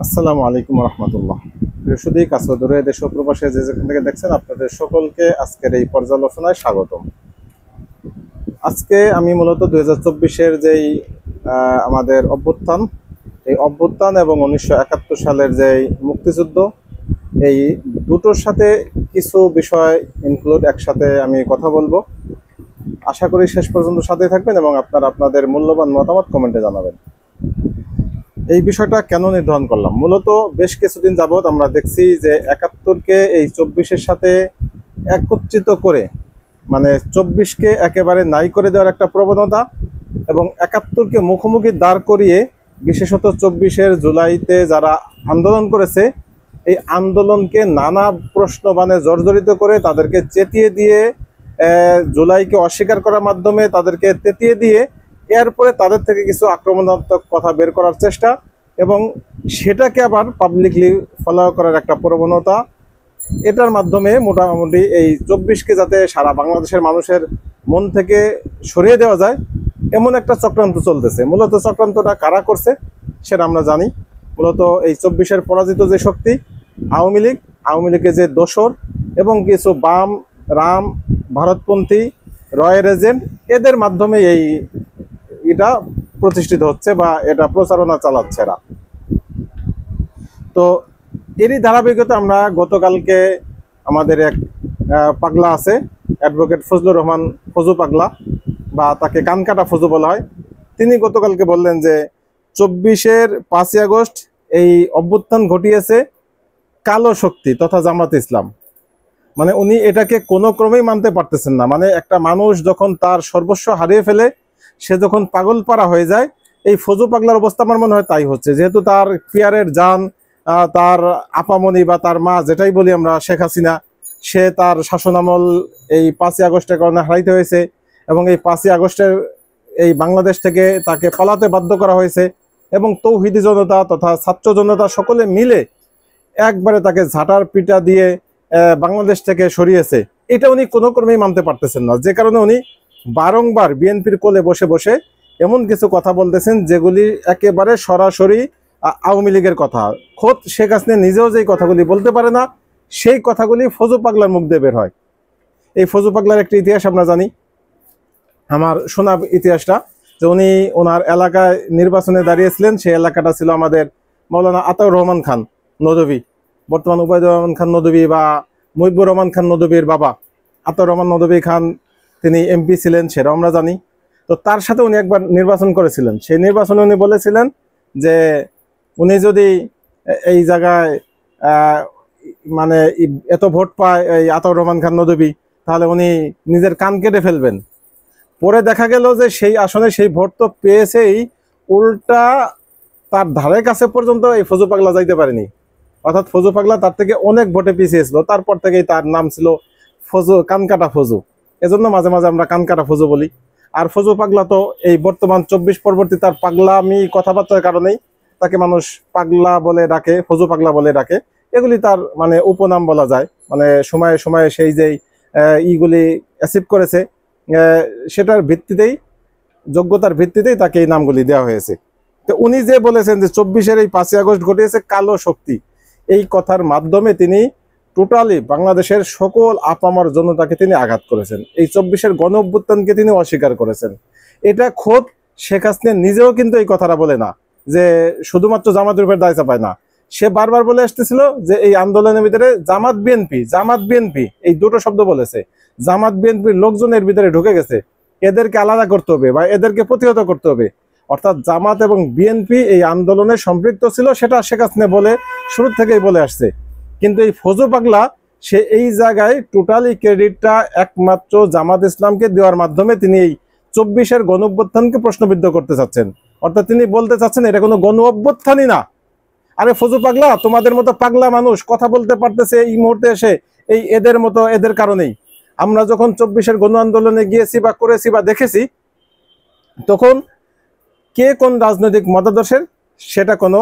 আসসালামু আলাইকুম রহমতুল্লাহ। বৃহস্পতি কাছে দূরে দেশ ও প্রবাসে যে যেখান থেকে দেখছেন আপনাদের সকলকে আজকের এই পর্যালোচনায় স্বাগতম। আজকে আমি মূলত 2024-এর যেই আমাদের অভ্যুত্থান, এই অভ্যুত্থান এবং 1971 সালের যেই মুক্তিযুদ্ধ, এই দুটোর সাথে কিছু বিষয় ইনক্লুড একসাথে আমি কথা বলবো। আশা করি শেষ পর্যন্ত সাথে থাকবেন এবং আপনারা আপনাদের মূল্যবান মতামত কমেন্টে জানাবেন। এই বিষয়টা কেন নির্ধারণ করলাম, মূলত বেশ কিছুদিন যাবৎ আমরা দেখছি যে 71-কে এই 24-এর সাথে একত্রিত করে, মানে 24-কে একেবারে নাই করে দেওয়ার একটা প্রবণতা এবং 71-কে মুখোমুখি দাঁড় করিয়ে, বিশেষত 24-এর জুলাইতে যারা আন্দোলন করেছে এই আন্দোলনকে নানা প্রশ্নবাণে জর্জরিত করে তাদেরকে চেতিয়ে দিয়ে, জুলাইকে অস্বীকার করার মাধ্যমে তাদেরকে তেতিয়ে দিয়ে এরপরে তাদের থেকে কিছু আক্রমণাত্মক কথা বের করার চেষ্টা এবং সেটাকে আবার পাবলিকলি ফলো করার একটা প্রবণতা, এটার মাধ্যমে মোটামুটি এই 24-কে যাতে সারা বাংলাদেশের মানুষের মন থেকে সরিয়ে দেওয়া যায় এমন একটা চক্রান্ত চলতেছে। মূলত চক্রান্তটা কারা করছে সেটা আমরা জানি। মূলত এই 24-এর পরাজিত যে শক্তি আওয়ামী লীগের যে দোসর এবং কিছু বাম, রাম, ভারতপন্থী, রয়ের এজেন্ট, এদের মাধ্যমে এটা প্রতিষ্ঠিত হচ্ছে বা এটা প্রচারণা চালাচ্ছে এরা। তো এরই ধারাবাহিকতা আমরা গতকালকে আমাদের এক পাগলা আছে, অ্যাডভোকেট ফজলুর রহমান ফজু পাগলা, বা তাকে কানকাটা ফজু বলা হয়। তিনি গতকালকে বললেন যে 24-এর 5ই আগস্ট এই অভ্যুত্থান ঘটিয়েছে কালো শক্তি তথা জামাত ইসলাম। মানে উনি এটাকে কোনো ক্রমেই মানতে পারতেছেন না। মানে একটা মানুষ যখন তার সর্বস্ব হারিয়ে ফেলে, সে যখন পাগল পাড়া হয়ে যায়, এই ফজু পাগলার অবস্থা আমার মনে হয় তাই হচ্ছে। যেহেতু তার পিয়ারের জান, তার আপামনি বা তার মা, যেটাই বলি আমরা, শেখ হাসিনা, সে তার শাসনামল এই 5ই আগস্টের কারণে হারাইতে হয়েছে এবং এই 5ই আগস্টের এই বাংলাদেশ থেকে তাকে পালাতে বাধ্য করা হয়েছে এবং তৌহিদি জনতা তথা ছাত্র জনতা সকলে মিলে একবারে তাকে ঝাঁটার পিটা দিয়ে বাংলাদেশ থেকে সরিয়েছে। এটা উনি কোনো ক্রমেই মানতে পারতেছেন না, যে কারণে উনি বারংবার বিএনপির কোলে বসে বসে এমন কিছু কথা বলতেছেন যেগুলি একেবারে সরাসরি আওয়ামী লীগের কথা। খোদ শেখ হাসিনা নিজেও যেই কথাগুলি বলতে পারে না, সেই কথাগুলি ফজু পাগলার মুখ দিয়ে বের হয়। এই ফজু পাগলার একটি ইতিহাস আমরা জানি, আমার শোনা ইতিহাসটা, যে উনি ওনার এলাকায় নির্বাচনে দাঁড়িয়েছিলেন। সেই এলাকাটা ছিল আমাদের মৌলানা আতাউর রহমান খান নদভী, বর্তমান উবায়দুর রহমান খান নদভী বা মুহিবুর রহমান খান নদভীর বাবা আতাউর রহমান নদভী খান, তিনি এমপি ছিলেন, সেটাও আমরা জানি। তো তার সাথে উনি একবার নির্বাচন করেছিলেন। সেই নির্বাচনে উনি বলেছিলেন যে উনি যদি এই জায়গায় মানে এত ভোট পায় এই আতাউর রহমান খান নদভী, তাহলে উনি নিজের কান কেটে ফেলবেন। পরে দেখা গেল যে সেই আসনে সেই ভোট তো পেয়েছেই, উল্টা তার ধারে কাছে পর্যন্ত এই ফজু পাগলা যাইতে পারেনি। অর্থাৎ ফজু পাগলা তার থেকে অনেক ভোটে পিছিয়েছিল। তারপর থেকেই তার নাম ছিল ফজু, কানকাটা ফজু। এজন্য মাঝে মাঝে আমরা কানকাটা ফজু বলি। আর ফজু পাগলা তো এই বর্তমান 24 পরবর্তী তার পাগলামি কথাবার্তার কারণেই তাকে মানুষ পাগলা বলে ডাকে, ফজু পাগলা বলে ডাকে। এগুলি তার মানে উপনাম বলা যায়। মানে সময়ে সময়ে সেই যেই ইগুলি অ্যাচিভ করেছে, সেটার ভিত্তিতেই, যোগ্যতার ভিত্তিতেই তাকে এই নামগুলি দেওয়া হয়েছে। তো উনি যে বলেছেন যে 24-এর এই 5ই আগস্ট ঘটিয়েছে কালো শক্তি, এই কথার মাধ্যমে তিনি টোটালি বাংলাদেশের সকল আপামর জনতাকে তিনি আঘাত করেছেন। এই 24-এর গণ অভ্যুত্থানকে তিনি অস্বীকার করেছেন। এটা খোদ শেখ হাসিনা নিজেও কিন্তু এই কথাটা বলে না যে শুধুমাত্র জামাতের উপর দায় চাপায় না। সে বারবার বলে আসতেছিল যে এই আন্দোলনের ভিতরে জামাত বিএনপি এই দুটো শব্দ বলেছে। জামাত বিএনপির লোকজনের ভিতরে ঢুকে গেছে, এদেরকে আলাদা করতে হবে বা এদেরকে প্রতিহত করতে হবে। অর্থাৎ জামাত এবং বিএনপি এই আন্দোলনে সম্পৃক্ত ছিল, সেটা শেখ হাসিনা বলে শুরু থেকেই বলে আসছে। কিন্তু এই ফজু পাগলা সে এই জায়গায় টোটালি ক্রেডিটটা একমাত্র জামাত ইসলামকে দেওয়ার মাধ্যমে তিনি এই 24-এর গণ অভ্যুত্থানকে প্রশ্নবিদ্ধ করতে চাচ্ছেন। অর্থাৎ তিনি বলতে চাচ্ছেন এটা কোনো গণ অভ্যুত্থানই না। আরে ফজু পাগলা, তোমাদের মতো পাগলা মানুষ কথা বলতে পারতেছে এই মুহূর্তে এসে এই এদের মতো, এদের কারণেই। আমরা যখন 24-এর গণ আন্দোলনে গিয়েছি বা করেছি বা দেখেছি, তখন কে কোন রাজনৈতিক মতাদর্শের সেটা কোনো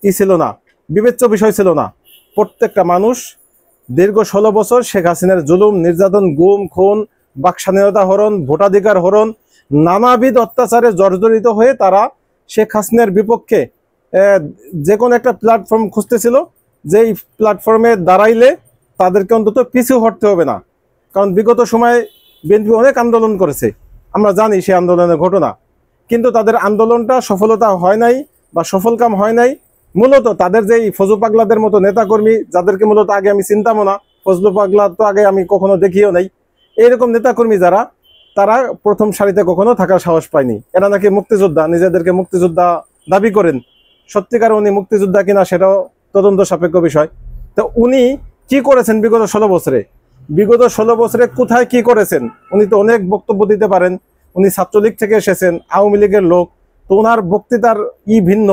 ছিল না, বিবেচ্য বিষয় ছিল না। প্রত্যেকটা মানুষ দীর্ঘ 16 বছর শেখ হাসিনার জুলুম, নির্যাতন, গুম, খুন, বাকস্বাধীনতা হরণ, ভোটাধিকার হরণ, নানাবিধ অত্যাচারে জর্জরিত হয়ে তারা শেখ হাসিনার বিপক্ষে যে কোনো একটা প্ল্যাটফর্ম খুঁজতেছিল, যেই প্ল্যাটফর্মে দাঁড়াইলে তাদেরকে অন্তত পিছু হটতে হবে না। কারণ বিগত সময়ে বিএনপি অনেক আন্দোলন করেছে, আমরা জানি সেই আন্দোলনের ঘটনা, কিন্তু তাদের আন্দোলনটা সফলতা হয় নাই বা সফলকাম হয় নাই। মূলত তাদের যেই ফজলু পাগলাদের মতো নেতাকর্মী, যাদেরকে মূলত আগে আমি চিনতামও না, ফজলু পাগলা তো আগে আমি কখনো দেখিও নাই, এইরকম নেতাকর্মী যারা, তারা প্রথম সারিতে কখনো থাকার সাহস পায়নি। এরা নাকি মুক্তিযোদ্ধা, নিজেদেরকে মুক্তিযোদ্ধা দাবি করেন। সত্যিকার উনি মুক্তিযোদ্ধা কিনা সেটাও তদন্ত সাপেক্ষ বিষয়। তো উনি কি করেছেন বিগত 16 বছরে, বিগত 16 বছরে কোথায় কি করেছেন? উনি তো অনেক বক্তব্য দিতে পারেন, উনি ছাত্রলীগ থেকে এসেছেন, আওয়ামী লীগের লোক, তো ওনার বক্তৃতার ভিন্ন,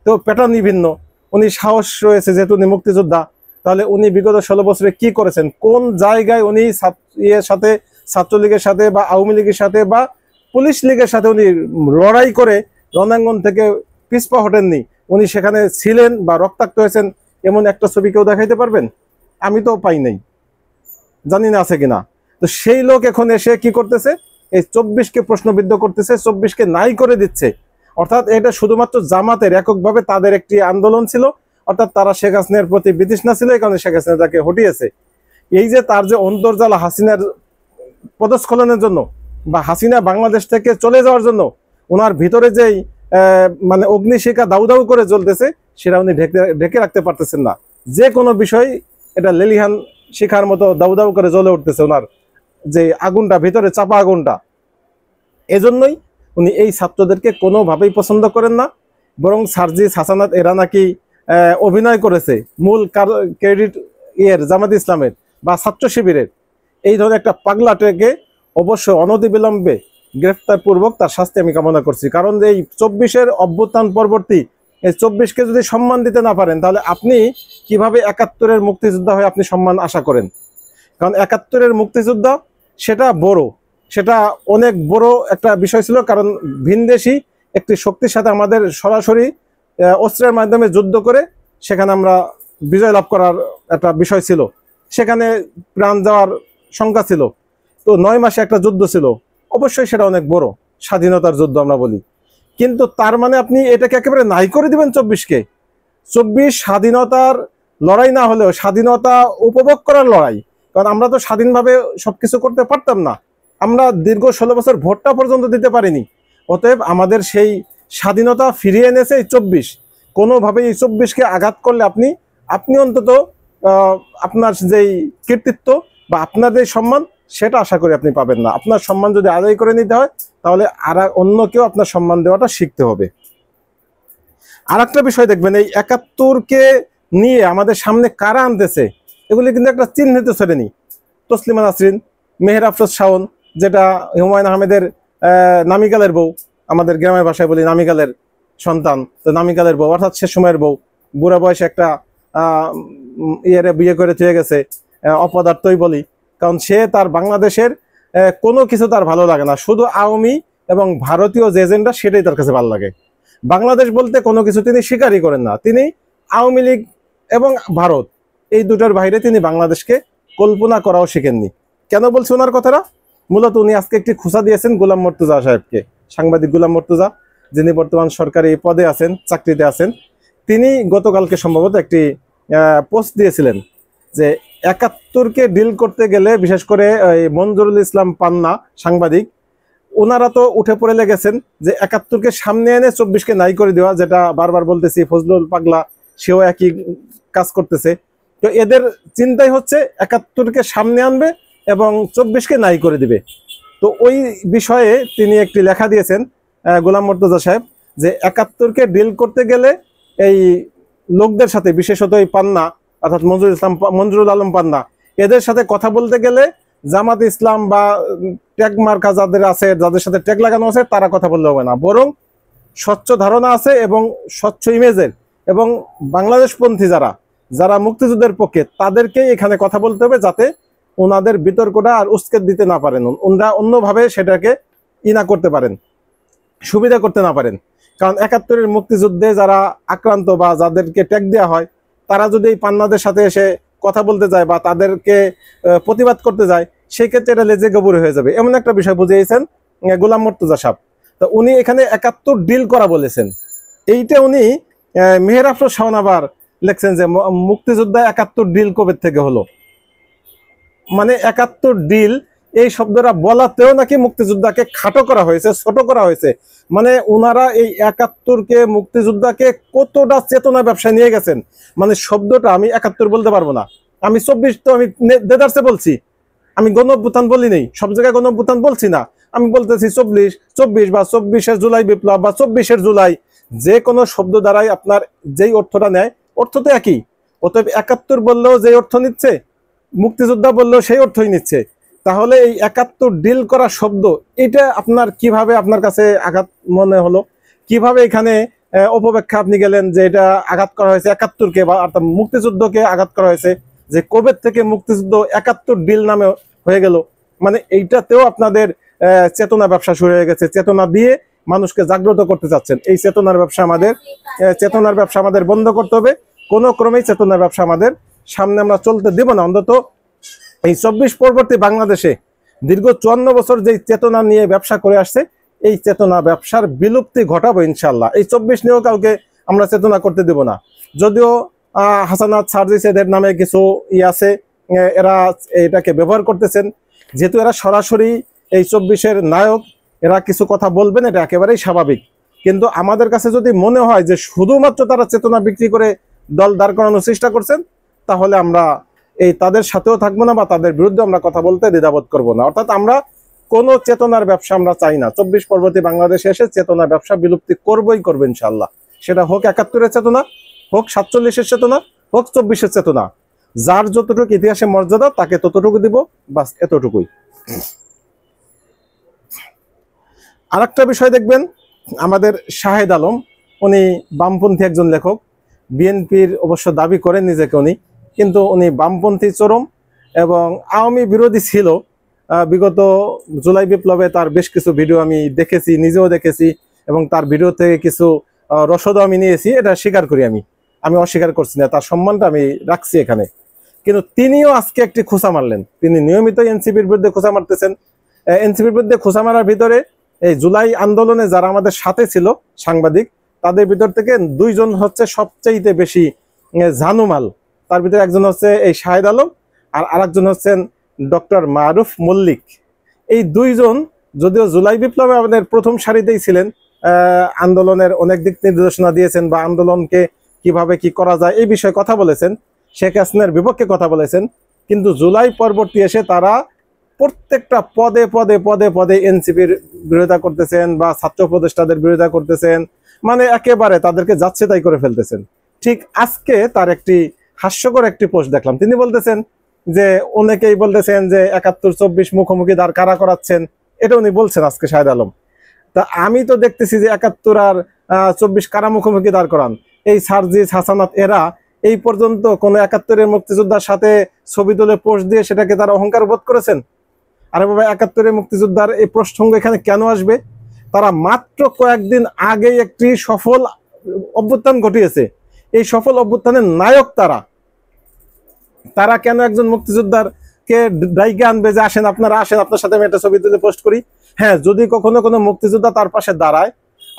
তো প্যাটার্নই ভিন্ন। উনি সাহস রয়েছে যেহেতু উনি মুক্তিযোদ্ধা, তাহলে উনি বিগত 16 বছরে কি করেছেন? কোন জায়গায় উনি ইয়ের সাথে, ছাত্রলীগের সাথে বা আওয়ামী লীগের সাথে বা পুলিশ লীগের সাথে উনি লড়াই করে রণাঙ্গন থেকে পিছপা হটেননি? উনি সেখানে ছিলেন বা রক্তাক্ত হয়েছেন এমন একটা ছবি কেউ দেখাইতে পারবেন? আমি তো পাই নাই, জানি না আছে কিনা। তো সেই লোক এখন এসে কি করতেছে? এই 24কে প্রশ্নবিদ্ধ করতেছে, 24কে নাই করে দিচ্ছে। অর্থাৎ এটা শুধুমাত্র জামাতের এককভাবে তাদের একটি আন্দোলন ছিল, অর্থাৎ তারা শেখ হাসিনার প্রতি বিতৃষ্ণা ছিল, এই কারণে শেখ হাসিনা তাকে হটিয়েছে। এই যে তার যে অন্তর্জাল হাসিনার পদস্খলনের জন্য বা হাসিনা বাংলাদেশ থেকে চলে যাওয়ার জন্য ওনার ভিতরে যেই মানে অগ্নিশিখা দাউ দাউ করে জ্বলতেছে, সেটা উনি ঢেকে রাখতে পারতেছেন না। যে কোনো বিষয় এটা লেলিহান শিখার মতো দাউ দাউ করে জ্বলে উঠতেছে ওনার যে আগুনটা, ভিতরে চাপা আগুনটা। এজন্যই উনি এই ছাত্রদেরকে কোনোভাবেই পছন্দ করেন না। বরং সার্জিস হাসানাত এরা নাকি অভিনয় করেছে, মূল ক্রেডিট জামাত ইসলামের বা ছাত্র শিবিরের। এই ধরনের একটা পাগলাটাকে অবশ্যই অনতিবিলম্বে গ্রেফতার পূর্বক তার শাস্তি আমি কামনা করছি। কারণ এই 24-এর অভ্যুত্থান পরবর্তী এই 24কে যদি সম্মান দিতে না পারেন, তাহলে আপনি কিভাবে 71-এর মুক্তিযোদ্ধা হয়ে আপনি সম্মান আশা করেন? কারণ 71-এর মুক্তিযোদ্ধা সেটা বড়, সেটা অনেক বড় একটা বিষয় ছিল। কারণ ভিনদেশি একটি শক্তির সাথে আমাদের সরাসরি অস্ত্রের মাধ্যমে যুদ্ধ করে সেখানে আমরা বিজয় লাভ করার একটা বিষয় ছিল, সেখানে প্রাণ যাওয়ার শঙ্কা ছিল। তো 9 মাসে একটা যুদ্ধ ছিল, অবশ্যই সেটা অনেক বড় স্বাধীনতার যুদ্ধ আমরা বলি। কিন্তু তার মানে আপনি এটাকে একেবারে নাই করে দিবেন 24কে? 24 স্বাধীনতার লড়াই না হলেও স্বাধীনতা উপভোগ করার লড়াই। কারণ আমরা তো স্বাধীনভাবে সবকিছু করতে পারতাম না, আমরা দীর্ঘ 16 বছর ভোটটা পর্যন্ত দিতে পারিনি। অতএব আমাদের সেই স্বাধীনতা ফিরিয়ে এনেছে এই 24। কোনোভাবে এই 24কে আঘাত করলে আপনি অন্তত আপনার যেই কৃতিত্ব বা আপনার যে সম্মান, সেটা আশা করি আপনি পাবেন না। আপনার সম্মান যদি আদায় করে নিতে হয়, তাহলে অন্য কেউ আপনার সম্মান দেওয়াটা শিখতে হবে। আর একটা বিষয় দেখবেন, এই 71কে নিয়ে আমাদের সামনে কারা আনতেছে, এগুলি কিন্তু একটা চিহ্নিত শ্রেণী। তসলিমা নাসরিন, মেহের আফরোজ শাওন, যেটা হুমায়ুন আহমেদের নামিকালের বউ, আমাদের গ্রামের ভাষায় বলি নামিকালের সন্তান, তো নামিকালের বউ অর্থাৎ সে সময়ের বউ, বুড়া বয়সে একটা বিয়ে করে থুয়ে গেছে, অপদার্থই বলি। কারণ সে তার বাংলাদেশের কোনো কিছু তার ভালো লাগে না, শুধু আওয়ামী এবং ভারতীয় যে এজেন্ডা সেটাই তার কাছে ভালো লাগে। বাংলাদেশ বলতে কোনো কিছু তিনি স্বীকারই করেন না। তিনি আওয়ামী লীগ এবং ভারত এই দুটোর বাইরে তিনি বাংলাদেশকে কল্পনা করাও শিখেননি। কেন বলছি ওনার কথাটা? মূলত উনি আজকে একটি খোঁচা দিয়েছেন গোলাম মর্তুজা সাহেবকে, সাংবাদিক গোলাম মর্তুজা, যিনি বর্তমান সরকারি পদে আছেন, চাকরিতে আছেন। তিনি গতকালকে সম্ভবত একটি পোস্ট দিয়েছিলেন যে 71কে ডিল করতে গেলে, বিশেষ করে মঞ্জুরুল ইসলাম পান্না সাংবাদিক, ওনারা তো উঠে পড়ে লেগেছেন যে 71কে সামনে এনে 24কে নাই করে দেওয়া, যেটা বারবার বলতেছি। ফজলুল পাগলা সেও একই কাজ করতেছে। তো এদের চিন্তাই হচ্ছে 71কে সামনে আনবে এবং 24কে নাই করে দিবে। তো ওই বিষয়ে তিনি একটি লেখা দিয়েছেন গোলাম মর্তুজা সাহেব, যে 71কে ডিল করতে গেলে এই লোকদের সাথে, বিশেষত এই পান্না অর্থাৎ মঞ্জুরুল আলম পান্না, এদের সাথে কথা বলতে গেলে জামাত ইসলাম বা ট্যাগ মার্কা যাদের আছে, যাদের সাথে ট্যাগ লাগানো আছে, তারা কথা বললে হবে না। বরং স্বচ্ছ ধারণা আছে এবং স্বচ্ছ ইমেজের এবং বাংলাদেশপন্থী যারা মুক্তিযুদ্ধের পক্ষে, তাদেরকেই এখানে কথা বলতে হবে, যাতে ওনাদের বিতর্কটা আর উস্কেট দিতে না পারেন, ওনারা অন্যভাবে সেটাকে ইনা করতে পারেন, সুবিধা করতে না পারেন। কারণ 71-এর মুক্তিযুদ্ধে যারা আক্রান্ত বা যাদেরকে ট্যাগ দেওয়া হয়, তারা যদি এই পান্নাদের সাথে এসে কথা বলতে যায় বা তাদেরকে প্রতিবাদ করতে যায়, সেই ক্ষেত্রে এটা লেজে গবুরে হয়ে যাবে। এমন একটা বিষয় বুঝিয়েছেন গোলাম মর্তুজা সাহেব। তো উনি এখানে 71 ডিল করা বলেছেন, এইটা উনি মেহের আফরোজ শাওন আবার লিখছেন যে মুক্তিযোদ্ধা 71 ডিল কবে থেকে হলো। মানে 71 ডিল এই শব্দটা বলাতেও নাকি মুক্তিযোদ্ধাকে খাটো করা হয়েছে, ছোট করা হয়েছে। মানে ওনারা এই 71কে মুক্তিযোদ্ধাকে কতটা চেতনা ব্যবসায় নিয়ে গেছেন। মানে শব্দটা আমি 71 বলতে পারবো না, আমি 24 তো আমি দেদারসে বলছি, আমি গণঅভ্যুত্থান বলি নেই, সব জায়গায় গণঅভ্যুত্থান বলছি না, আমি বলতেছি 24 বা 24 জুলাই বিপ্লব বা 24 জুলাই, যে কোনো শব্দ দ্বারাই আপনার যেই অর্থটা নেয় অর্থ তো একই। অতএব 71 বললেও যে অর্থ নিচ্ছে, মুক্তিযোদ্ধা বললেও সেই অর্থই নিচ্ছে। তাহলে এই 71 ডিল করা শব্দ, এটা আপনার কিভাবে আপনার কাছে আঘাত মনে হলো? কিভাবে এখানে অপব্যাখ্যা আপনি গেলেন যে এটা আঘাত করা হয়েছে 71কে বা অর্থাৎ মুক্তিযুদ্ধকে আঘাত করা হয়েছে, যে কবে থেকে মুক্তিযুদ্ধ 71 ডিল নামে হয়ে গেল। মানে এইটাতেও আপনাদের চেতনা ব্যবসা শুরু হয়ে গেছে, চেতনা দিয়ে মানুষকে জাগ্রত করতে চাচ্ছেন। এই চেতনার ব্যবসা আমাদের বন্ধ করতে হবে। কোনো ক্রমেই চেতনার ব্যবসা আমাদের সামনে আমরা চলতে দেব না। অন্তত এই 24 পরবর্তী বাংলাদেশে দীর্ঘ 54 বছর যেই চেতনা নিয়ে ব্যবসা করে আসছে, এই চেতনা ব্যবসার বিলুপ্তি ঘটাবো ইনশাল্লাহ। এই 24 নিয়েও কাউকে আমরা চেতনা করতে দেব না। যদিও হাসানাত সার্জিস এদের নামে কিছু আছে, এরা এটাকে ব্যবহার করতেছেন, যেহেতু এরা সরাসরি এই 24-এর নায়ক, এরা কিছু কথা বলবেন, এটা একেবারেই স্বাভাবিক। কিন্তু আমাদের কাছে যদি মনে হয় যে শুধুমাত্র তারা চেতনা বিক্রি করে দল দাঁড় করানোর চেষ্টা করছেন, তাহলে আমরা এই তাদের সাথেও থাকবো না বা তাদের বিরুদ্ধে আমরা কথা বলতে দ্বিধাবোধ করব না। অর্থাৎ আমরা কোনো চেতনার ব্যবসা আমরা চাই না। 24 পরবর্তী বাংলাদেশে এসে চেতনা ব্যবসা বিলুপ্তি করবো ইনশাল্লাহ। সেটা হোক 71-এর চেতনা, হোক 47-এর চেতনা, হোক 24-এর চেতনা। যার যতটুকু ইতিহাসে মর্যাদা তাকে ততটুকু দিব, বাস এতটুকুই। আরেকটা বিষয় দেখবেন, আমাদের শাহেদ আলম, উনি বামপন্থী একজন লেখক, বিএনপির অবশ্য দাবি করেন নিজেকে উনি, কিন্তু উনি বামপন্থী চরম এবং আওয়ামী বিরোধী ছিল। বিগত জুলাই বিপ্লবে তার বেশ কিছু ভিডিও আমি দেখেছি, নিজেও দেখেছি, এবং তার ভিডিও থেকে কিছু রসদও আমি নিয়েছি, এটা স্বীকার করি। আমি অস্বীকার করছি না, তার সম্মানটা আমি রাখছি এখানে। কিন্তু তিনিও আজকে একটি খোঁচা মারলেন। তিনি নিয়মিত এনসিপির বিরুদ্ধে খোঁচা মারতেছেন। এনসিপির বিরুদ্ধে খোঁচা মারার ভিতরে এই জুলাই আন্দোলনে যারা আমাদের সাথে ছিল সাংবাদিক, তাদের ভিতর থেকে 2 জন হচ্ছে সবচাইতে বেশি জানুমাল। তার ভিতরে একজন হচ্ছে এই শাহেদ আলম, আর আরেকজন হচ্ছেন ডক্টর মারুফ মল্লিক। এই 2 জন যদিও জুলাই বিপ্লবে আমাদের প্রথম সারিতেই ছিলেন, আন্দোলনের অনেক দিক নির্দেশনা দিয়েছেন বা আন্দোলনকে কিভাবে কি করা যায় এই বিষয়ে কথা বলেছেন, শেখ হাসিনার বিপক্ষে কথা বলেছেন। কিন্তু জুলাই পরবর্তী এসে তারা প্রত্যেকটা পদে পদে পদে পদে এনসিপির বিরোধিতা করতেছেন বা ছাত্র উপদেষ্টাদের বিরোধিতা করতেছেন। মানে একেবারে তাদেরকে যাচ্ছে তাই করে ফেলতেছেন। ঠিক আজকে তার একটি হাস্যকর একটি পোস্ট দেখলাম, তিনি বলতেছেন যে অনেকেই বলতেছেন যে 71-24 মুখোমুখি দাঁড় কারা করাচ্ছেন, এটা উনি বলছেন আজকে শাহেদ আলম। তা আমি তো দেখতেছি যে 71 আর 24 কারা মুখোমুখি দাঁড় করান। এই সার্জিস, হাসানাত এরা এই পর্যন্ত কোন 71-এর মুক্তিযোদ্ধার সাথে ছবি তুলে পোস্ট দিয়ে সেটাকে তারা অহংকার বোধ করেছেন? আরে বাবা, 71-এর মুক্তিযোদ্ধার এই প্রসঙ্গ এখানে কেন আসবে? তারা মাত্র কয়েকদিন আগেই একটি সফল অভ্যুত্থান ঘটিয়েছে, এই সফল অভ্যুত্থানের নায়ক তারা। তারা কেন একজন মুক্তিযোদ্ধার কে ডাইকে আনবে যে আসেন আপনারা, আসেন আপনার সাথে আমি একটা ছবি তুলে পোস্ট করি? হ্যাঁ, যদি কখনো কোনো মুক্তিযোদ্ধা তার পাশে দাঁড়ায়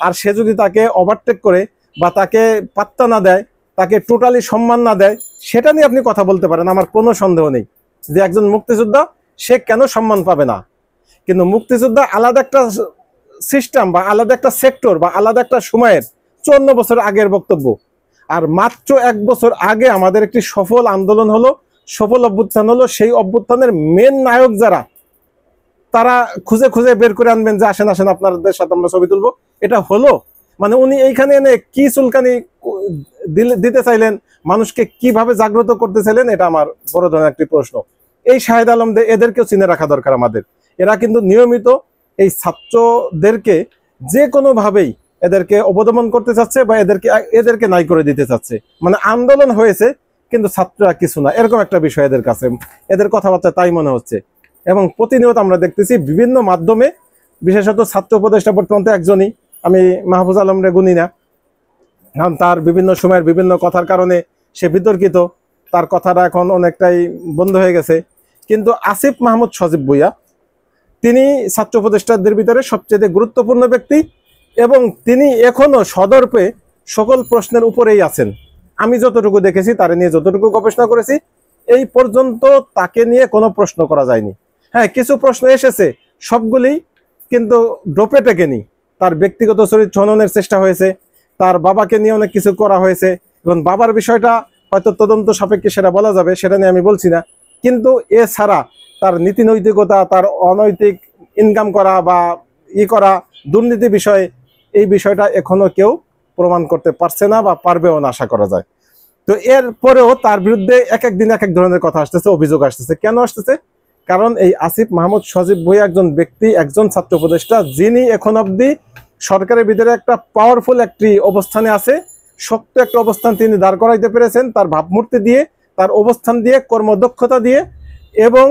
আর সে যদি তাকে ওভারটেক করে বা তাকে পাত্তা না দেয়, তাকে টোটালি সম্মান না দেয়, সেটা নিয়ে আপনি কথা বলতে পারেন, আমার কোনো সন্দেহ নেই যে একজন মুক্তিযোদ্ধা সে কেন সম্মান পাবে না। কিন্তু মুক্তিযোদ্ধা আলাদা একটা সিস্টেম বা আলাদা একটা সেক্টর বা আলাদা একটা সময়ের 54 বছর আগের বক্তব্য। আর মাত্র 1 বছর আগে আমাদের একটি সফল আন্দোলন হলো, সফল অভ্যুত্থান হলো। সেই অভ্যুত্থানের মেন নায়ক যারা, তারা খুঁজে খুঁজে বের করে আনবেন যে আসেন আসেন আপনাদের সাথে আমরা ছবি তুলবো। এটা হলো মানে উনি এইখানে এনে কি চুলকানি দিতে চাইলেন, মানুষকে কিভাবে জাগ্রত করতে চাইলেন, এটা আমার বড় ধরনের একটি প্রশ্ন। এই শাহেদ আলম এদেরকেও চিনে রাখা দরকার আমাদের। এরা কিন্তু নিয়মিত এই ছাত্রদেরকে যে কোনো ভাবেই এদেরকে অবদমন করতে চাচ্ছে বা এদেরকে নাই করে দিতে চাচ্ছে। মানে আন্দোলন হয়েছে কিন্তু ছাত্ররা কিছু না, এরকম একটা বিষয় এদের কাছে, এদের কথাবার্তা তাই মনে হচ্ছে। এবং প্রতিনিয়ত আমরা দেখতেছি বিভিন্ন মাধ্যমে, বিশেষত ছাত্র উপদেষ্টা বর্তমানে একজনই, আমি মাহফুজ আলম রে গুনি না, কারণ তার বিভিন্ন সময়ের বিভিন্ন কথার কারণে সে বিতর্কিত, তার কথাটা এখন অনেকটাই বন্ধ হয়ে গেছে। কিন্তু আসিফ মাহমুদ সজীব ভুইয়া, তিনি ছাত্র উপদেষ্টাদের ভিতরে সবচেয়ে গুরুত্বপূর্ণ ব্যক্তি এবং তিনি এখনো সদর্পে সকল প্রশ্নের উপরেই আছেন। আমি যতটুকু দেখেছি, তারে নিয়ে যতটুকু গবেষণা করেছি, এই পর্যন্ত তাকে নিয়ে কোনো প্রশ্ন করা যায়নি। হ্যাঁ, কিছু প্রশ্ন এসেছে, সবগুলি কিন্তু ডোপে টেকেনি। তার ব্যক্তিগত চরিত্র হননের চেষ্টা হয়েছে, তার বাবাকে নিয়ে অনেক কিছু করা হয়েছে, এবং বাবার বিষয়টা হয়তো তদন্ত সাপেক্ষে সেটা বলা যাবে, সেটা নিয়ে আমি বলছি না। কিন্তু এছাড়া তার নীতি নৈতিকতা, তার অনৈতিক ইনকাম করা বা করা, দুর্নীতি বিষয়ে, এই বিষয়টা এখনো কেউ প্রমাণ করতে পারছে না বা পারবেও না, আশা করা যায়। তো এরপরেও তার বিরুদ্ধে এক এক দিন এক এক ধরনের কথা আসতেছে, অভিযোগ আসতেছে। কেন আসতেছে? কারণ এই আসিফ মাহমুদ সজীব ভুঁইয়া একজন ব্যক্তি, একজন ছাত্র উপদেষ্টা, যিনি এখন অবধি সরকারের ভিতরে একটা পাওয়ারফুল একটি অবস্থানে আছে, শক্ত একটা অবস্থান তিনি দাঁড় করাইতে পেরেছেন তার ভাবমূর্তি দিয়ে, তার অবস্থান দিয়ে, কর্মদক্ষতা দিয়ে, এবং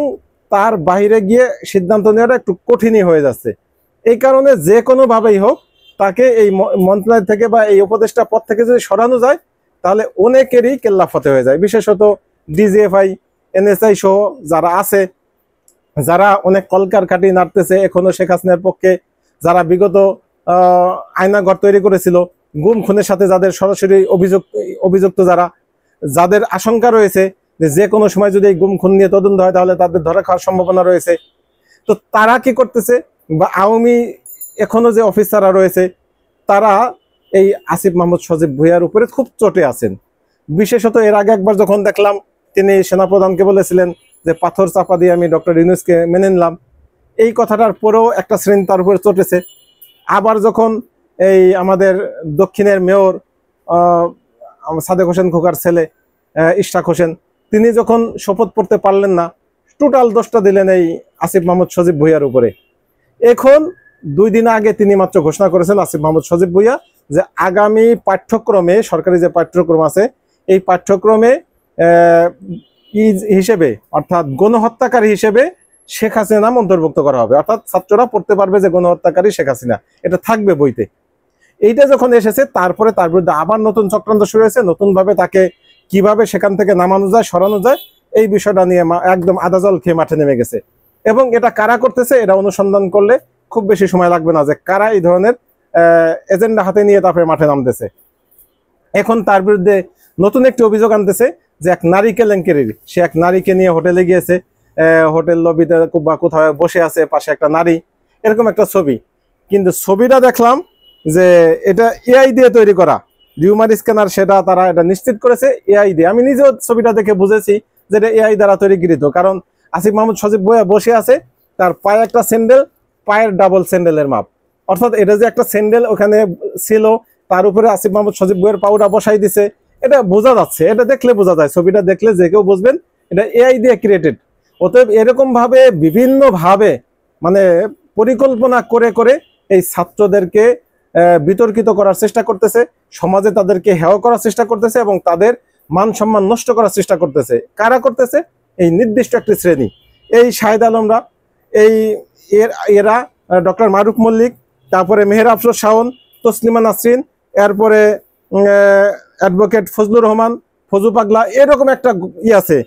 তার বাইরে গিয়ে সিদ্ধান্ত নেওয়াটা একটু কঠিনই হয়ে যাচ্ছে। এই কারণে যে কোনোভাবেই হোক তাকে এই মন্ত্রণালয় থেকে বা এই উপদেষ্টা পদ থেকে যদি সরানো যায়, তাহলে অনেকেরই কেল্লাফতে হয়ে যায়। বিশেষত ডিজিএফআই, এনএসআই সহ যারা আছে, যারা অনেক কলকারখাটি নাড়তেছে এখনো শেখ হাসিনার পক্ষে, যারা বিগত আয়নাঘর তৈরি করেছিল, গুম খুনের সাথে যাদের সরাসরি অভিযুক্ত, যাদের আশঙ্কা রয়েছে যে কোনো সময় যদি এই গুম খুন নিয়ে তদন্ত হয় তাহলে তাদের ধরা খাওয়ার সম্ভাবনা রয়েছে, তো তারা কি করতেছে? বা আওয়ামী এখনো যে অফিসাররা রয়েছে, তারা এই আসিফ মাহমুদ সজীব ভুঁইয়ার উপরে খুব চটে আছেন। বিশেষত এর আগে একবার যখন দেখলাম তিনি সেনাপ্রধানকে বলেছিলেন যে পাথর চাপা দিয়ে আমি ডক্টর ইউনূসকে মেনে নিলাম, এই কথাটার পরেও একটা শ্রেণী তার উপরে চটেছে। আবার যখন এই আমাদের দক্ষিণের মেয়র সাদেক হোসেন খোকার ছেলে ইশরাক হোসেন, তিনি যখন শপথ পড়তে পারলেন না, টোটাল দোষটা দিলেন এই আসিফ মাহমুদ সজীব ভুঁইয়ার উপরে। এখন 2 দিন আগে তিনি মাত্র ঘোষণা করেছেন আসিফ মাহমুদ সজীব ভুঁইয়া যে আগামী পাঠ্যক্রমে, সরকারি যে পাঠ্যক্রম আছে, এই পাঠ্যক্রমে হিসেবে, অর্থাৎ গণহত্যাকারী হিসেবে শেখ হাসিনা নাম অন্তর্ভুক্ত করা হবে। অর্থাৎ ছাত্ররা পড়তে পারবে যে গণহত্যাকারী শেখ হাসিনা, এটা থাকবে বইতে। এইটা যখন এসেছে, তারপরে তার বিরুদ্ধে আবার নতুন চক্রান্ত শুরু হয়েছে, নতুনভাবে তাকে কিভাবে সেখান থেকে নামানো যায়, সরানো যায়, এই বিষয়টা নিয়ে একদম আদা জল খেয়ে মাঠে নেমে গেছে। এবং এটা কারা করতেছে, এটা অনুসন্ধান করলে খুব বেশি সময় লাগবে না যে কারা এই ধরনের এজেন্ডা হাতে নিয়ে তারপরে মাঠে নামতেছে। এখন তার বিরুদ্ধে নতুন একটি অভিযোগ আনতেছে যে এক নারী কেলেঙ্কারির, সে এক নারীকে নিয়ে হোটেলে গিয়েছে, হোটেল লবিতে বা কোথাও বসে আছে, পাশে একটা নারী, এরকম একটা ছবি। কিন্তু ছবিটা দেখলাম যে এটা এআই দিয়ে তৈরি করা, রিউমার স্ক্যানার, সেটা তারা এটা নিশ্চিত করেছে এআই দিয়ে। আমি নিজেও ছবিটা দেখে বুঝেছি যে এটা এআই দ্বারা তৈরি গৃহীত। কারণ আসিফ মাহমুদ সজীব ভুঁইয়া বসে আছে, তার পায়ে একটা স্যান্ডেল, পায়ের ডাবল স্যান্ডেলের মাপ, অর্থাৎ এটা যে একটা স্যান্ডেল ওখানে ছিল, তার উপরে আসিফ মাহমুদ সজীব ভুঁইয়ার পাউডার বসাই দিছে, এটা বোঝা যাচ্ছে, এটা দেখলে বোঝা যায়, ছবিটা দেখলে যে কেউ বুঝবেন এটা এআই দিয়ে ক্রিয়েটেড। অতএব এরকম ভাবে বিভিন্ন ভাবে মানে পরিকল্পনা করে করে এই ছাত্রদেরকে বিতর্কিত করার চেষ্টা করতেছে, সমাজে তাদেরকে হেয় করার চেষ্টা করতেছে, এবং তাদের মান সম্মান নষ্ট করার চেষ্টা করতেছে। কারা করতেছে? এই নির্দিষ্ট একটি শ্রেণী, এই শাহেদ আলমরা, এই এরা, ডক্টর মারুফ মল্লিক, তারপরে মেহের আফরোজ শাওন, তসলিমা নাসরিন, এরপরে অ্যাডভোকেট ফজলুর রহমান, ফজু পাগলা, এরকম একটা আছে,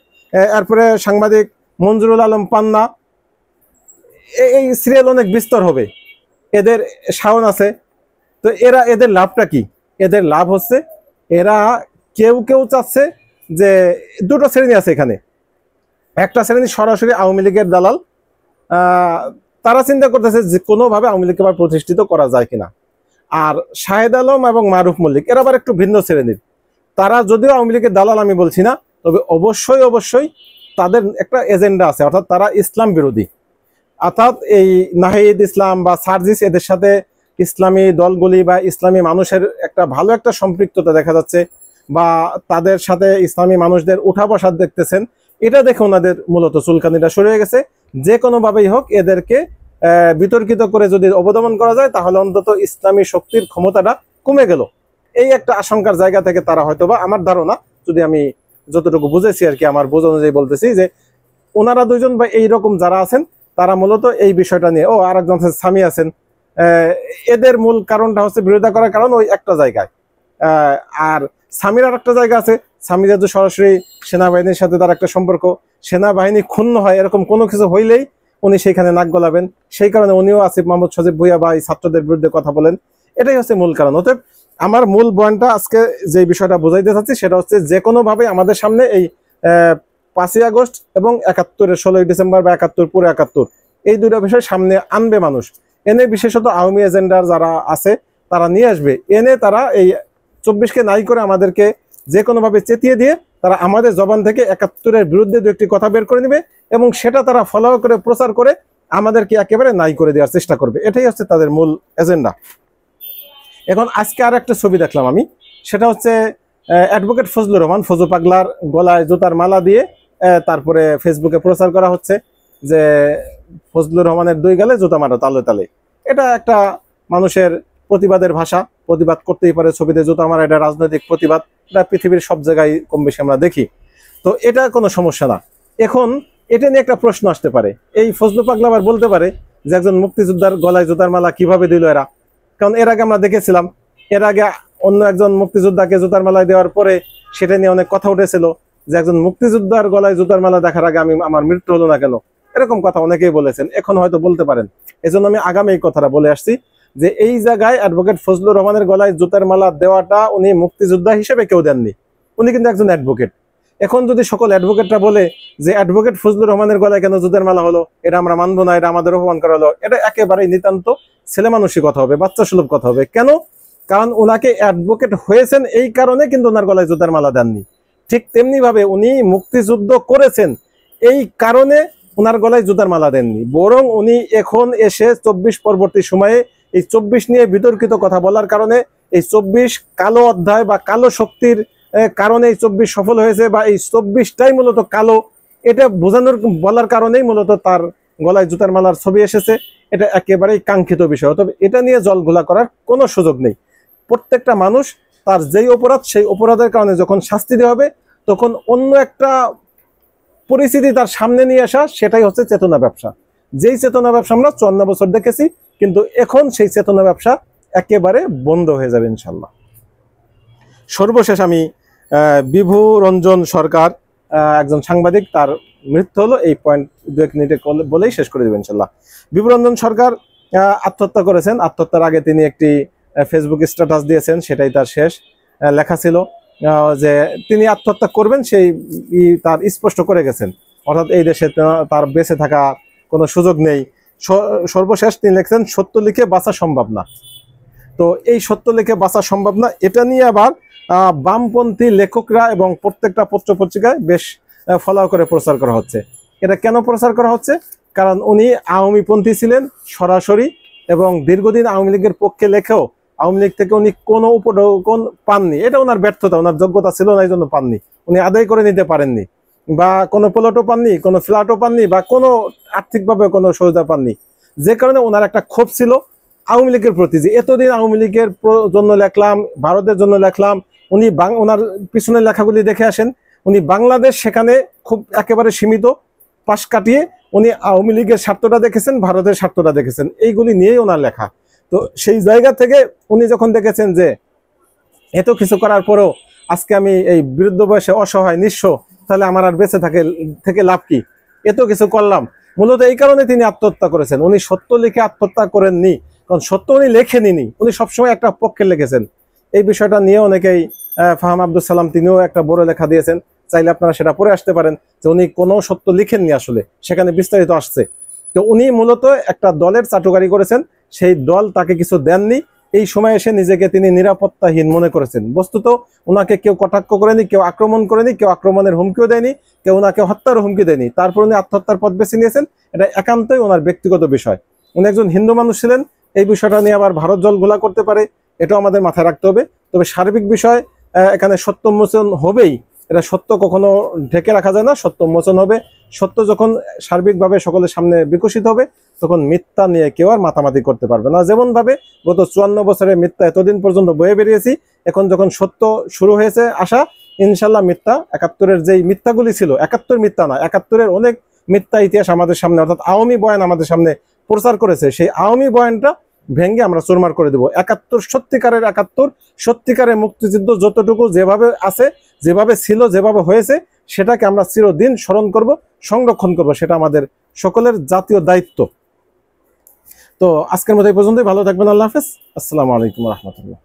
এরপরে সাংবাদিক মঞ্জুরুল আলম পান্না, এই সিরিয়াল অনেক বিস্তর হবে। এদের শাওন আছে। তো এদের লাভটা কি? এদের লাভ হচ্ছে এরা কেউ কেউ চাচ্ছে যে দুটো শ্রেণী আছে এখানে। একটা শ্রেণী সরাসরি আওয়ামী লীগের দালাল, তারা চিন্তা করতেছে যে কোনোভাবে আওয়ামী লীগকে আবার প্রতিষ্ঠিত করা যায় কিনা। আর শাহেদ আলম এবং মারুফ মল্লিক এরা আবার একটু ভিন্ন শ্রেণীর। তারা যদিও আওয়ামী লীগের দালাল আমি বলছি না, তবে অবশ্যই অবশ্যই তাদের একটা এজেন্ডা আছে, অর্থাৎ তারা ইসলাম বিরোধী। অর্থাৎ এই নাহিদ ইসলাম বা সার্জিস, এদের সাথে ইসলামী দলগুলি বা ইসলামী মানুষের একটা ভালো একটা সম্পৃক্ততা দেখা যাচ্ছে, বা তাদের সাথে ইসলামী মানুষদের উঠা বসা দেখতেছেন, এটা দেখে ওনাদের মূলত চুলকানিটা শুরু হয়ে গেছে। যে কোনোভাবেই হোক এদেরকে বিতর্কিত করে যদি অবদমন করা যায়, তাহলে অন্তত ইসলামী শক্তির ক্ষমতাটা কমে গেল, এই একটা আশঙ্কার জায়গা থেকে তারা হয়তোবা, আমার ধারণা, যদি আমি যতটুকু বুঝেছি আর কি, আমার বোঝ অনুযায়ী বলতেছি, যে ওনারা দুইজন বা এইরকম যারা আছেন তারা মূলত এই বিষয়টা নিয়ে, আর একজন স্বামী আছেন, এদের মূল কারণটা হচ্ছে বিরোধিতা করার কারণ ওই একটা জায়গায়। আর স্বামীর আর একটা জায়গা আছে, স্বামী যেহেতু সরাসরি সেনাবাহিনীর সাথে তার একটা সম্পর্ক, সেনাবাহিনী ক্ষুণ্ণ হয় এরকম কোনো কিছু হইলেই উনি সেইখানে নাক গলাবেন, সেই কারণে উনিও আসিফ মাহমুদ সজীব ভুঁইয়া বা এই ছাত্রদের বিরুদ্ধে কথা বলেন, এটাই হচ্ছে মূল কারণ। অতএব আমার মূল বয়ানটা আজকে যে বিষয়টা বোঝাইতে চাচ্ছি সেটা হচ্ছে যে কোনোভাবে আমাদের সামনে এই 5ই আগস্ট এবং 71-এর 16ই ডিসেম্বর বা 71 পুরো 71 এই দুটো বিষয় সামনে আনবে মানুষ, এনে বিশেষত আওয়ামী এজেন্ডার যারা আছে তারা নিয়ে আসবে, এনে তারা এই 24কে নাই করে আমাদেরকে যে কোনোভাবে চেতিয়ে দিয়ে তারা আমাদের জবান থেকে 71-এর বিরুদ্ধে দু একটি কথা বের করে নেবে এবং সেটা তারা ফলো করে প্রচার করে আমাদেরকে একেবারে নাই করে দেওয়ার চেষ্টা করবে। এটাই হচ্ছে তাদের মূল এজেন্ডা। এখন আজকে আর একটা ছবি দেখলাম আমি, সেটা হচ্ছে অ্যাডভোকেট ফজলুর রহমান, ফজু পাগলার গলায় জুতার মালা দিয়ে তারপরে ফেসবুকে প্রচার করা হচ্ছে যে ফজলুর রহমানের 2 গালে জুতা মারো তালে তালে। এটা একটা মানুষের প্রতিবাদের ভাষা, প্রতিবাদ করতেই পারে, ছবিতে জুতা মারা এটা রাজনৈতিক প্রতিবাদ, এটা পৃথিবীর সব জায়গায় কম বেশি আমরা দেখি, তো এটা কোনো সমস্যা না। এখন এটা নিয়ে একটা প্রশ্ন আসতে পারে, এই ফজলু পাগলা আবার বলতে পারে যে একজন মুক্তিযোদ্ধার গলায় জুতার মালা কিভাবে দিল এরা, কারণ এর আগে আমরা দেখেছিলাম, এর আগে অন্য একজন মুক্তিযোদ্ধাকে জুতার মালায় দেওয়ার পরে সেটা নিয়ে অনেক কথা উঠেছিল যে একজন মুক্তিযোদ্ধার গলায় জুতার মালা দেখার আগে আমার মৃত্যু হলো না কেন, এরকম কথা অনেকেই বলেছেন, এখন হয়তো বলতে পারেন। এজন্য আমি আগামী এই কথাটা বলে আসছি যে এই জায়গায় অ্যাডভোকেট ফজলুর রহমানের গলায় জুতার মালা দেওয়াটা উনি মুক্তিযোদ্ধা হিসেবে কেউ দেননি, উনি কিন্তু একজন অ্যাডভোকেট। এখন যদি সকল অ্যাডভোকেটরা বলে যে অ্যাডভোকেট ফজলুর রহমানের গলায় কেন জুতার মালা হলো, এটা আমরা মানবো না, এটা আমাদের অপমান করা হলো, এটা একেবারেই নিতান্ত ছেলে মানুষই কথা হবে, বাচ্চা সুলভ কথা হবে। কেন? কারণ ওনাকে অ্যাডভোকেট হয়েছেন এই কারণে, কিন্তু ওনার গলায় জুতার মালা দেননি। ঠিক তেমনি ভাবে উনি মুক্তিযুদ্ধ করেছেন এই কারণে ওনার গলায় জুতার মালা দেননি, বরং উনি এখন এসে 24 পরবর্তী সময়ে এই 24 নিয়ে বিতর্কিত কথা বলার কারণে, এই 24 কালো অধ্যায় বা কালো শক্তির কারণে এই 24 সফল হয়েছে, বা এই 24টাই মূলত কালো, এটা বোঝানোর বলার কারণেই মূলত তার গলায় জুতার মালার ছবি এসেছে। এটা একেবারেই কাঙ্ক্ষিত বিষয়, তবে এটা নিয়ে জল ঘোলা করার কোনো সুযোগ নেই। প্রত্যেকটা মানুষ তার যেই অপরাধ, সেই অপরাধের কারণে যখন শাস্তি দেওয়া হবে তখন অন্য একটা পরিস্থিতি তার সামনে নিয়ে আসা, সেটাই হচ্ছে চেতনা ব্যবসা। যেই চেতনা ব্যবসা আমরা 54 বছর দেখেছি, কিন্তু এখন সেই চেতনা ব্যবসা একেবারে বন্ধ হয়ে যাবে ইনশাল্লাহ। সর্বশেষ আমি বিভু রঞ্জন সরকার, একজন সাংবাদিক, তার মৃত্যু হলো, এই পয়েন্ট 2 মিনিটে বলেই শেষ করে দেবেন ইনশাল্লাহ। বিভু রঞ্জন সরকার আত্মহত্যা করেছেন। আত্মহত্যার আগে তিনি একটি ফেসবুক স্ট্যাটাস দিয়েছেন, সেটাই তার শেষ লেখা ছিল যে তিনি আত্মহত্যা করবেন, সেই তার স্পষ্ট করে গেছেন, অর্থাৎ এই দেশে তার বেঁচে থাকা কোনো সুযোগ নেই। সর্বশেষ তিনি লিখছেন সত্য লিখে বাঁচা সম্ভব না। তো এই সত্য লিখে বাঁচা সম্ভব না, এটা নিয়ে আবার বামপন্থী লেখকরা এবং প্রত্যেকটা পত্র পত্রিকায় বেশ ফলো করে প্রচার করা হচ্ছে। এটা কেন প্রচার করা হচ্ছে? কারণ উনি আওয়ামীপন্থী ছিলেন সরাসরি, এবং দীর্ঘদিন আওয়ামী লীগের পক্ষে লেখেও আওয়ামী লীগ থেকে উনি কোনো উপঢৌকন পাননি। এটা ওনার ব্যর্থতা, ওনার যোগ্যতা ছিল না, এই জন্য পাননি, উনি আদায় করে নিতে পারেননি, বা কোনো প্লটও পাননি, কোনো ফ্ল্যাটও পাননি, বা কোনো আর্থিকভাবে কোনো সুবিধা পাননি। যে কারণে ওনার একটা ক্ষোভ ছিল আওয়ামী লীগের প্রতি, যে এতদিন আওয়ামী লীগের জন্য লেখলাম, ভারতের জন্য লেখলাম। উনি ওনার পিছনের লেখাগুলি দেখে আসেন, উনি বাংলাদেশ সেখানে খুব একেবারে সীমিত পাশ কাটিয়ে উনি আওয়ামী লীগের স্বার্থটা দেখেছেন, ভারতের স্বার্থটা দেখেছেন, এইগুলি নিয়েই ওনার লেখা। তো সেই জায়গা থেকে উনি যখন দেখেছেন যে এত কিছু করার পরেও আজকে আমি এই বৃদ্ধ বয়সে অসহায় নিঃস্ব, তাহলে আমার আর বেঁচে থেকে লাভ কি, এত কিছু করলাম, মূলত এই কারণে তিনি আত্মহত্যা করেছেন। উনি সত্য লিখে আত্মহত্যা করেননি, কারণ সত্য উনি লেখেনি, উনি সবসময় একটা পক্ষে লিখেছেন। এই বিষয়টা নিয়ে অনেকেই, ফাহাম আব্দুল সালাম তিনিও একটা বড় লেখা দিয়েছেন, চাইলে আপনারা সেটা পড়ে আসতে পারেন, যে উনি কোনো সত্য লিখেননি, আসলে সেখানে বিস্তারিত আসছে। তো উনি মূলত একটা দলের চাটুকারি করেছেন, সেই দল তাকে কিছু দেননি, এই সময় এসে নিজেকে তিনি নিরাপত্তাহীন মনে করেছেন। বস্তুত ওনাকে কেউ কটাক্ষ করেনি, কেউ আক্রমণ করেনি, কেউ আক্রমণের হুমকিও দেয়নি, কেউ ওনাকে হত্যার হুমকি দেয়নি, তারপর উনি আত্মহত্যার পথ বেছে নিয়েছেন। এটা একান্তই ওনার ব্যক্তিগত বিষয়। উনি একজন হিন্দু মানুষ ছিলেন, এই বিষয়টা নিয়ে আবার ভারত জল ঘোলা করতে পারে, এটাও আমাদের মাথায় রাখতে হবে। তবে সার্বিক বিষয় এখানে সত্য উন্মোচন হবেই, এটা সত্য কখনো ঢেকে রাখা যায় না, সত্য উন্মোচন হবে। সত্য যখন সার্বিকভাবে সকলের সামনে বিকশিত হবে, তখন মিথ্যা নিয়ে কেউ আর মাতামাতি করতে পারবে না। যেমন ভাবে গত 54 বছরে মিথ্যা এতদিন পর্যন্ত বয়ে বেরিয়েছি, এখন যখন সত্য শুরু হয়েছে আসা, ইনশাল্লাহ মিথ্যা 71-এর যেই মিথ্যাগুলি ছিল, 71 মিথ্যা না, 71-এর অনেক মিথ্যা ইতিহাস আমাদের সামনে, অর্থাৎ আওয়ামী বয়ান আমাদের সামনে প্রচার করেছে, সেই আওয়ামী বয়ানটা ভেঙ্গে আমরা চুরমার করে দেবো। 71 সত্যিকারের 71, সত্যিকারের মুক্তিযুদ্ধ যতটুকু যেভাবে আছে, যেভাবে ছিল, যেভাবে হয়েছে, সেটাকে আমরা চিরদিন স্মরণ করব, সংরক্ষণ করব, সেটা আমাদের সকলের জাতীয় দায়িত্ব। তো আজকের মতো এই পর্যন্তই, ভালো থাকবেন, আল্লাহ হাফেজ, আসসালামু আলাইকুম রহমতুল্লাহ।